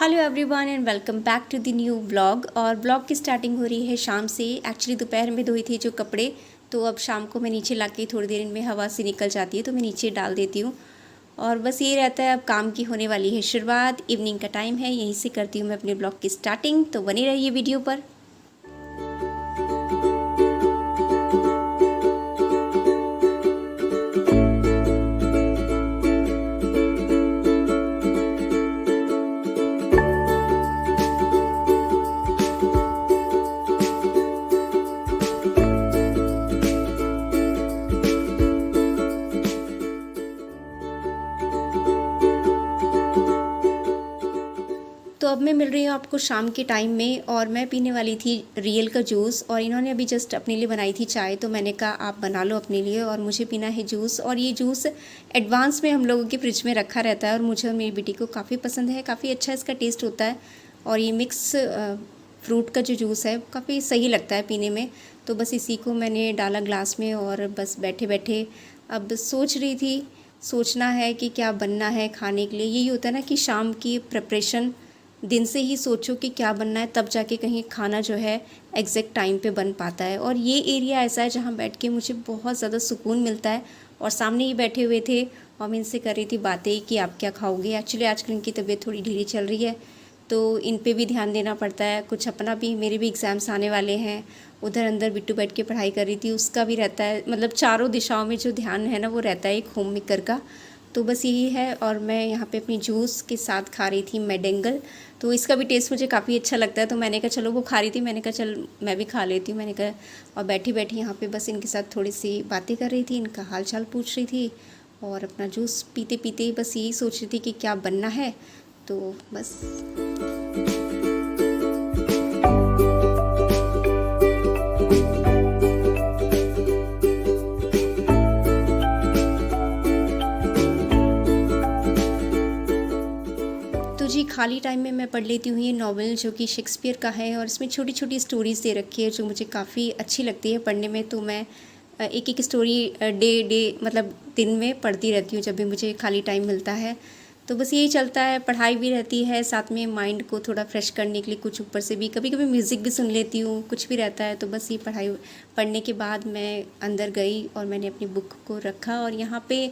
Hello everyone and welcome back to the new vlog. और vlog की starting हो रही है शाम से। एक्चुअली दोपहर में धोई थी जो कपड़े, तो अब शाम को मैं नीचे लाके थोड़ी देर इनमें हवा से निकल जाती है तो मैं नीचे डाल देती हूँ। और बस ये रहता है, अब काम की होने वाली है शुरुआत। इवनिंग का टाइम है, यहीं से करती हूँ मैं अपने ब्लॉग की स्टार्टिंग, तो बने रहिए वीडियो पर। तो अब मैं मिल रही हूँ आपको शाम के टाइम में, और मैं पीने वाली थी रियल का जूस, और इन्होंने अभी जस्ट अपने लिए बनाई थी चाय, तो मैंने कहा आप बना लो अपने लिए और मुझे पीना है जूस। और ये जूस एडवांस में हम लोगों के फ्रिज में रखा रहता है और मुझे और मेरी बेटी को काफ़ी पसंद है, काफ़ी अच्छा इसका टेस्ट होता है। और ये मिक्स फ्रूट का जो जूस है काफ़ी सही लगता है पीने में। तो बस इसी को मैंने डाला ग्लास में, और बस बैठे बैठे अब सोच रही थी, सोचना है कि क्या बनना है खाने के लिए। यही होता है ना कि शाम की प्रिपरेशन दिन से ही सोचो कि क्या बनना है, तब जाके कहीं खाना जो है एग्जैक्ट टाइम पे बन पाता है। और ये एरिया ऐसा है जहाँ बैठ के मुझे बहुत ज़्यादा सुकून मिलता है। और सामने ही बैठे हुए थे और मैं इनसे कर रही थी बातें कि आप क्या खाओगे। एक्चुअली आजकल इनकी तबीयत थोड़ी ढीली चल रही है, तो इन पे भी ध्यान देना पड़ता है। कुछ अपना भी, मेरे भी एग्ज़ाम्स आने वाले हैं। उधर अंदर बिट्टू बैठ के पढ़ाई कर रही थी, उसका भी रहता है। मतलब चारों दिशाओं में जो ध्यान है ना वो रहता है एक होम मेकर का। तो बस यही है। और मैं यहाँ पे अपनी जूस के साथ खा रही थी मैडेंगल, तो इसका भी टेस्ट मुझे काफ़ी अच्छा लगता है। तो मैंने कहा चलो, वो खा रही थी, मैंने कहा चल मैं भी खा लेती हूँ, मैंने कहा। और बैठी बैठी यहाँ पे बस इनके साथ थोड़ी सी बातें कर रही थी, इनका हाल चाल पूछ रही थी, और अपना जूस पीते पीते बस यही सोच रही थी कि क्या बनना है। तो बस तो जी, खाली टाइम में मैं पढ़ लेती हूँ ये नॉवल जो कि शेक्सपियर का है, और इसमें छोटी छोटी स्टोरीज़ दे रखी है जो मुझे काफ़ी अच्छी लगती है पढ़ने में। तो मैं एक एक स्टोरी डे मतलब दिन में पढ़ती रहती हूँ जब भी मुझे खाली टाइम मिलता है। तो बस यही चलता है, पढ़ाई भी रहती है, साथ में माइंड को थोड़ा फ्रेश करने के लिए कुछ ऊपर से भी कभी कभी म्यूज़िक भी सुन लेती हूँ, कुछ भी रहता है। तो बस ये पढ़ाई पढ़ने के बाद मैं अंदर गई और मैंने अपनी बुक को रखा, और यहाँ पे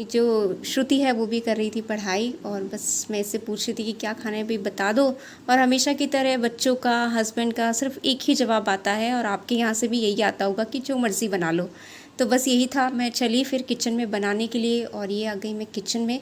जो श्रुति है वो भी कर रही थी पढ़ाई। और बस मैं इससे पूछ रही थी कि क्या खाना है भाई बता दो। और हमेशा की तरह बच्चों का, हस्बैंड का सिर्फ एक ही जवाब आता है, और आपके यहाँ से भी यही आता होगा कि जो मर्ज़ी बना लो। तो बस यही था, मैं चली फिर किचन में बनाने के लिए, और ये आ गई मैं किचन में।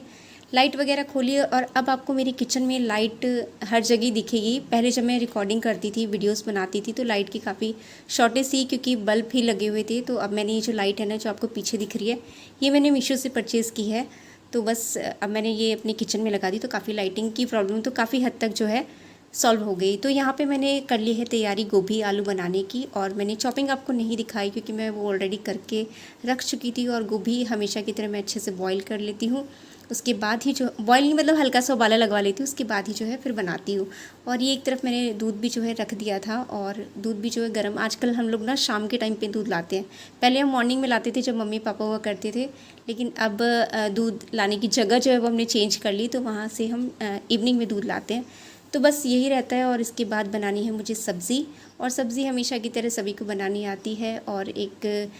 लाइट वगैरह खोली, और अब आपको मेरी किचन में लाइट हर जगह दिखेगी। पहले जब मैं रिकॉर्डिंग करती थी, वीडियोस बनाती थी, तो लाइट की काफ़ी शॉर्टेज थी क्योंकि बल्ब ही लगे हुए थे। तो अब मैंने ये जो लाइट है ना, जो आपको पीछे दिख रही है, ये मैंने मीशो से परचेज़ की है। तो बस अब मैंने ये अपनी किचन में लगा दी, तो काफ़ी लाइटिंग की प्रॉब्लम तो काफ़ी हद तक जो है सॉल्व हो गई। तो यहाँ पे मैंने कर ली है तैयारी गोभी आलू बनाने की, और मैंने चॉपिंग आपको नहीं दिखाई क्योंकि मैं वो ऑलरेडी करके रख चुकी थी। और गोभी हमेशा की तरह मैं अच्छे से बॉईल कर लेती हूँ, उसके बाद ही जो बॉईल नहीं मतलब हल्का सा उबाला लगवा लेती हूँ, उसके बाद ही जो है फिर बनाती हूँ। और ये एक तरफ मैंने दूध भी जो है रख दिया था, और दूध भी जो है गर्म। आजकल हम लोग ना शाम के टाइम पे दूध लाते हैं, पहले हम मॉर्निंग में लाते थे जब मम्मी पापा हुआ करते थे, लेकिन अब दूध लाने की जगह जो है वो हमने चेंज कर ली, तो वहाँ से हम इवनिंग में दूध लाते हैं। तो बस यही रहता है। और इसके बाद बनानी है मुझे सब्ज़ी, और सब्ज़ी हमेशा की तरह सभी को बनानी आती है। और एक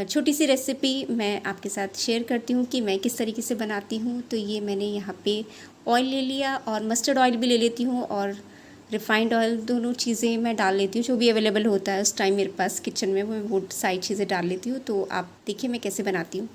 छोटी सी रेसिपी मैं आपके साथ शेयर करती हूँ कि मैं किस तरीके से बनाती हूँ। तो ये मैंने यहाँ पे ऑयल ले लिया, और मस्टर्ड ऑयल भी ले लेती हूँ, और रिफ़ाइंड ऑयल, दोनों चीज़ें मैं डाल लेती हूँ, जो भी अवेलेबल होता है उस टाइम मेरे पास किचन में, मैं वो सारी चीज़ें डाल लेती हूँ। तो आप देखिए मैं कैसे बनाती हूँ।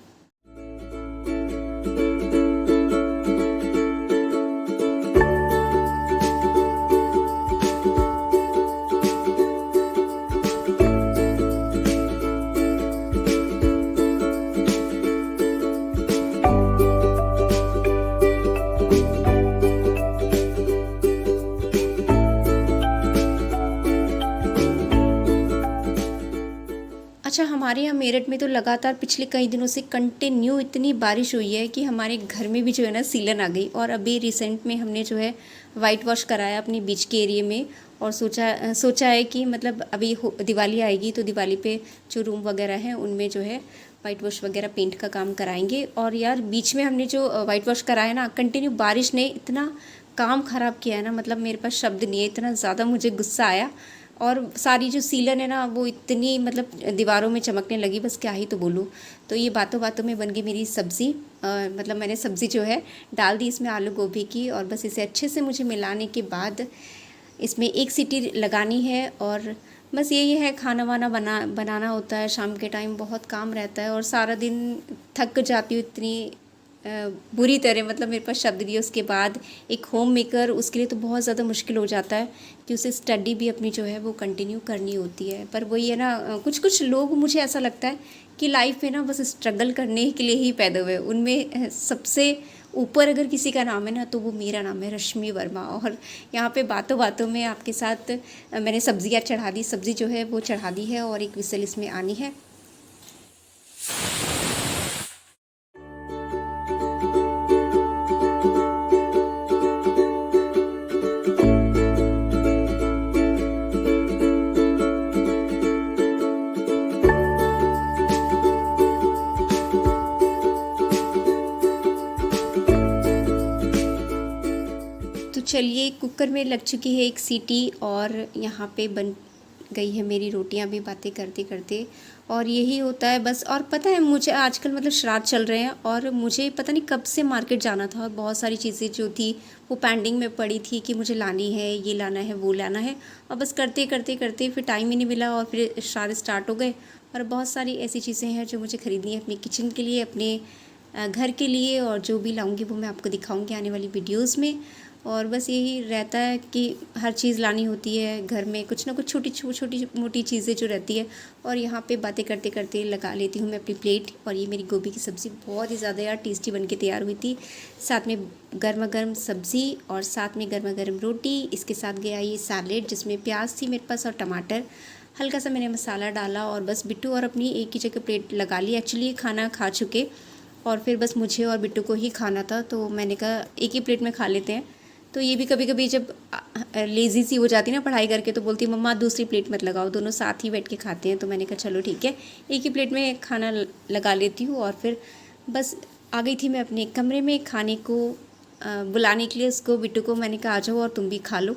अच्छा, हमारे यहाँ मेरठ में तो लगातार पिछले कई दिनों से कंटिन्यू इतनी बारिश हुई है कि हमारे घर में भी जो है ना सीलन आ गई। और अभी रिसेंट में हमने जो है वाइट वॉश कराया अपने बीच के एरिया में, और सोचा है कि मतलब अभी दिवाली आएगी तो दिवाली पे जो रूम वगैरह हैं उनमें जो है वाइट वॉश वगैरह पेंट का काम कराएंगे। और यार बीच में हमने जो वाइट वॉश कराया ना, कंटिन्यू बारिश ने इतना काम ख़राब किया है ना, मतलब मेरे पास शब्द नहीं है, इतना ज़्यादा मुझे गुस्सा आया। और सारी जो सीलन है ना वो इतनी मतलब दीवारों में चमकने लगी, बस क्या ही तो बोलूँ। तो ये बातों बातों में बन गई मेरी सब्ज़ी। मतलब मैंने सब्ज़ी जो है डाल दी इसमें आलू गोभी की, और बस इसे अच्छे से मुझे मिलाने के बाद इसमें एक सीटी लगानी है। और बस यही है, खाना वाना बनाना होता है। शाम के टाइम बहुत काम रहता है और सारा दिन थक जाती हूँ इतनी बुरी तरह, मतलब मेरे पास शब्द नहीं है। उसके बाद एक होम मेकर, उसके लिए तो बहुत ज़्यादा मुश्किल हो जाता है कि उसे स्टडी भी अपनी जो है वो कंटिन्यू करनी होती है। पर वही है ना, कुछ कुछ लोग, मुझे ऐसा लगता है कि लाइफ में ना बस स्ट्रगल करने के लिए ही पैदा हुए। उनमें सबसे ऊपर अगर किसी का नाम है ना तो वो मेरा नाम है, रश्मि वर्मा। और यहाँ पे बातों बातों में आपके साथ मैंने सब्जियाँ चढ़ा दी, सब्ज़ी जो है वो चढ़ा दी है और एक विसल इसमें आनी है। तो चलिए, कुकर में लग चुकी है एक सीटी और यहाँ पे बन गई है मेरी रोटियाँ भी बातें करते करते। और यही होता है बस। और पता है मुझे आजकल मतलब श्राद्ध चल रहे हैं और मुझे पता नहीं कब से मार्केट जाना था, और बहुत सारी चीज़ें जो थी वो पेंडिंग में पड़ी थी कि मुझे लानी है, ये लाना है, वो लाना है। और बस करते करते करते फिर टाइम ही नहीं मिला और फिर श्राद्ध स्टार्ट हो गए। और बहुत सारी ऐसी चीज़ें हैं जो मुझे ख़रीदनी है अपने किचन के लिए, अपने घर के लिए, और जो भी लाऊंगी वो मैं आपको दिखाऊंगी आने वाली वीडियोस में। और बस यही रहता है कि हर चीज़ लानी होती है घर में, कुछ ना कुछ छोटी मोटी चीज़ें जो रहती है। और यहाँ पे बातें करते करते लगा लेती हूँ मैं अपनी प्लेट। और ये मेरी गोभी की सब्ज़ी बहुत ही ज़्यादा यार टेस्टी बन के तैयार हुई थी। साथ में गर्मा गर्म सब्ज़ी और साथ में गर्मा गर्म रोटी। इसके साथ गया ये सैलेड जिसमें प्याज थी मेरे पास और टमाटर। हल्का सा मैंने मसाला डाला और बस बिट्टू और अपनी एक ही जगह प्लेट लगा ली। एक्चुअली ये खाना खा चुके और फिर बस मुझे और बिट्टू को ही खाना था, तो मैंने कहा एक ही प्लेट में खा लेते हैं। तो ये भी कभी कभी जब लेज़ी सी हो जाती है ना पढ़ाई करके, तो बोलती है मम्मा दूसरी प्लेट मत लगाओ, दोनों साथ ही बैठ के खाते हैं। तो मैंने कहा चलो ठीक है, एक ही प्लेट में खाना लगा लेती हूँ। और फिर बस आ गई थी मैं अपने कमरे में खाने को बुलाने के लिए उसको, बिट्टू को। मैंने कहा आ जाओ और तुम भी खा लो।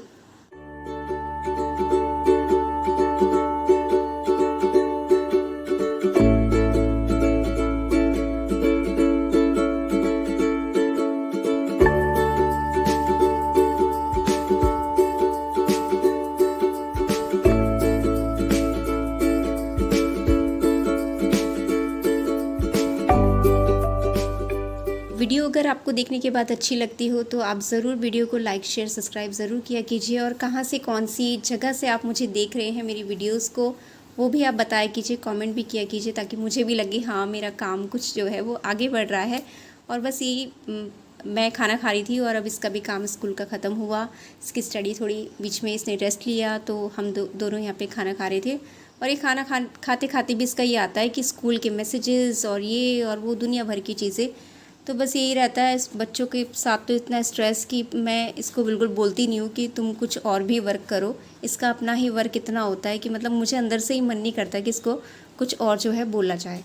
वीडियो अगर आपको देखने के बाद अच्छी लगती हो तो आप ज़रूर वीडियो को लाइक शेयर सब्सक्राइब ज़रूर किया कीजिए। और कहाँ से, कौन सी जगह से आप मुझे देख रहे हैं मेरी वीडियोस को, वो भी आप बताया कीजिए, कमेंट भी किया कीजिए, ताकि मुझे भी लगे हाँ मेरा काम कुछ जो है वो आगे बढ़ रहा है। और बस यही मैं खाना खा रही थी और अब इसका भी काम स्कूल का ख़त्म हुआ। इसकी स्टडी थोड़ी बीच में इसने रेस्ट लिया, तो हम दोनों यहाँ पे खाना खा रहे थे। और ये खाना खाते खाते भी इसका ये आता है कि स्कूल के मैसेजेस और ये और वो दुनिया भर की चीज़ें। तो बस यही रहता है इस बच्चों के साथ, तो इतना स्ट्रेस कि मैं इसको बिल्कुल बोलती नहीं हूँ कि तुम कुछ और भी वर्क करो। इसका अपना ही वर्क इतना होता है कि मतलब मुझे अंदर से ही मन नहीं करता कि इसको कुछ और जो है बोला जाए।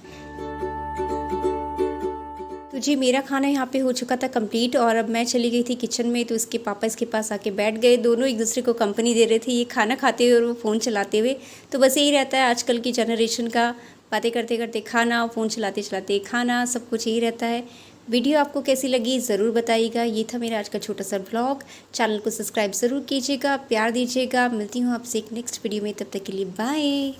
तो जी मेरा खाना यहाँ पे हो चुका था कंप्लीट और अब मैं चली गई थी किचन में। तो इसके पापा इसके पास आके बैठ गए, दोनों एक दूसरे को कंपनी दे रहे थे, ये खाना खाते हुए और वो फ़ोन चलाते हुए। तो बस यही रहता है आजकल की जनरेशन का, बातें करते करते खाना, फ़ोन चलाते चलाते खाना, सब कुछ यही रहता है। वीडियो आपको कैसी लगी ज़रूर बताइएगा। ये था मेरा आज का छोटा सा व्लॉग। चैनल को सब्सक्राइब ज़रूर कीजिएगा, प्यार दीजिएगा। मिलती हूँ आपसे एक नेक्स्ट वीडियो में, तब तक के लिए बाय।